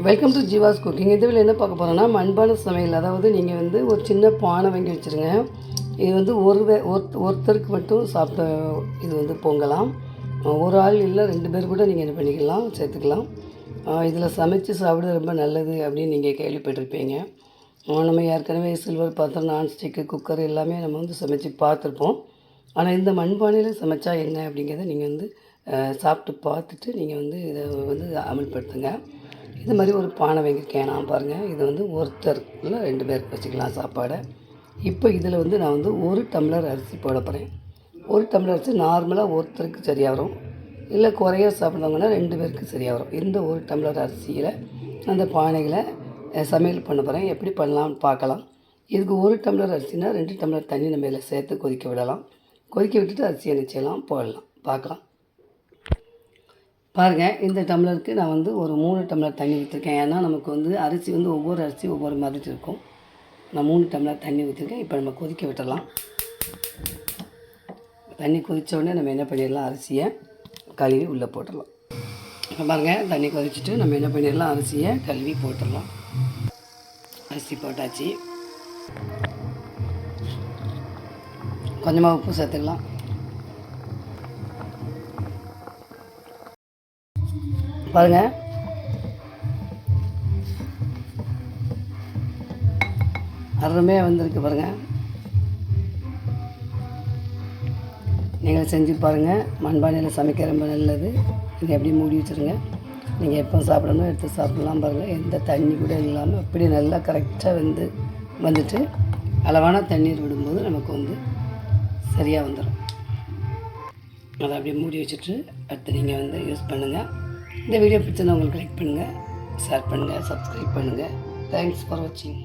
Welcome to Jeeva's cooking. இதில் என்ன பார்க்க போகிறோன்னா மண்பானை சமையல். அதாவது நீங்கள் ஒரு சின்ன பானை வாங்கி வச்சுருங்க. இது ஒருத்தருக்கு மட்டும் சாப்பிட்ட இது பொங்கலாம். ஒரு ஆள் இல்லை 2 பேர் கூட நீங்கள் என்ன பண்ணிக்கலாம், சேர்த்துக்கலாம். இதில் சமைச்சு சாப்பிட ரொம்ப நல்லது அப்படின்னு நீங்கள் கேள்விப்பட்டிருப்பீங்க. நம்ம ஏற்கனவே சில்வர் பாத்திரம், நான்ஸ்டிக்கு, குக்கர் எல்லாமே நம்ம சமைச்சு பார்த்துருப்போம். ஆனால் இந்த மண்பானையில் சமைச்சா என்ன அப்படிங்கிறத நீங்கள் சாப்பிட்டு பார்த்துட்டு நீங்கள் இதை அமல்படுத்துங்க. இது மாதிரி ஒரு பானை வாங்கியிருக்கேன் நான், பாருங்கள். இது ஒருத்தர் இல்லை 2 பேருக்கு வச்சுக்கலாம் சாப்பாடை. இப்போ இதில் நான் 1 டம்ளர் அரிசி போட போகிறேன். 1 டம்ளர் அரிசி நார்மலாக ஒருத்தருக்கு சரியாக வரும், இல்லை குறைய சாப்பிட்றவங்கன்னா 2 பேருக்கு சரியாக வரும். இந்த 1 டம்ளர் அரிசியில் அந்த பானைகளை சமையல் பண்ண போகிறேன். எப்படி பண்ணலாம்னு பார்க்கலாம். இதுக்கு 1 டம்ளர் அரிசினா 2 டம்ளர் தண்ணி நம்ம இதில் சேர்த்து கொதிக்க விடலாம். கொதிக்க விட்டுட்டு அரிசியை நிச்சயலாம் போடலாம். பார்க்கலாம். பாருங்கள், இந்த டம்ளருக்கு நான் ஒரு 3 டம்ளர் தண்ணி ஊற்றிருக்கேன். ஏன்னா நமக்கு அரிசி ஒவ்வொரு அரிசி ஒவ்வொரு மாதிரி இருக்கும். நான் 3 டம்ளர் தண்ணி ஊற்றிருக்கேன். இப்போ நம்ம கொதிக்க விட்டுடலாம். தண்ணி கொதித்த உடனே நம்ம என்ன பண்ணிடலாம், அரிசியை கழுவி உள்ளே போட்டுடலாம். இப்போ பாருங்கள், தண்ணி கொதிச்சுட்டு நம்ம என்ன பண்ணிடலாம், அரிசியை கழுவி போட்டுடலாம். அரிசி போட்டாச்சு. கொஞ்சமாக உப்பு சேர்த்துக்கலாம். பாருங்கள், அருமையாக வந்திருக்கு பாருங்கள். நீங்கள் செஞ்சு பாருங்கள். மண்பானையில் சமைக்க ரொம்ப நல்லது. நீங்கள் எப்படி மூடி வச்சுருங்க. நீங்கள் எப்போ சாப்பிடணும் எடுத்து சாப்பிட்லாம். பாருங்கள், எந்த தண்ணி கூட இல்லாமல் அப்படி நல்லா கரெக்டாக வந்துட்டு அளவான தண்ணீர் விடும்போது நமக்கு சரியாக வந்துடும். அதை அப்படியே மூடி வச்சுட்டு அடுத்து நீங்கள் யூஸ் பண்ணுங்கள். இந்த வீடியோ பிடிச்சிருந்தா உங்களுக்கு லைக் பண்ணுங்கள், ஷேர் பண்ணுங்கள், சப்ஸ்கிரைப் பண்ணுங்கள். தேங்க்ஸ் ஃபார் வாட்சிங்.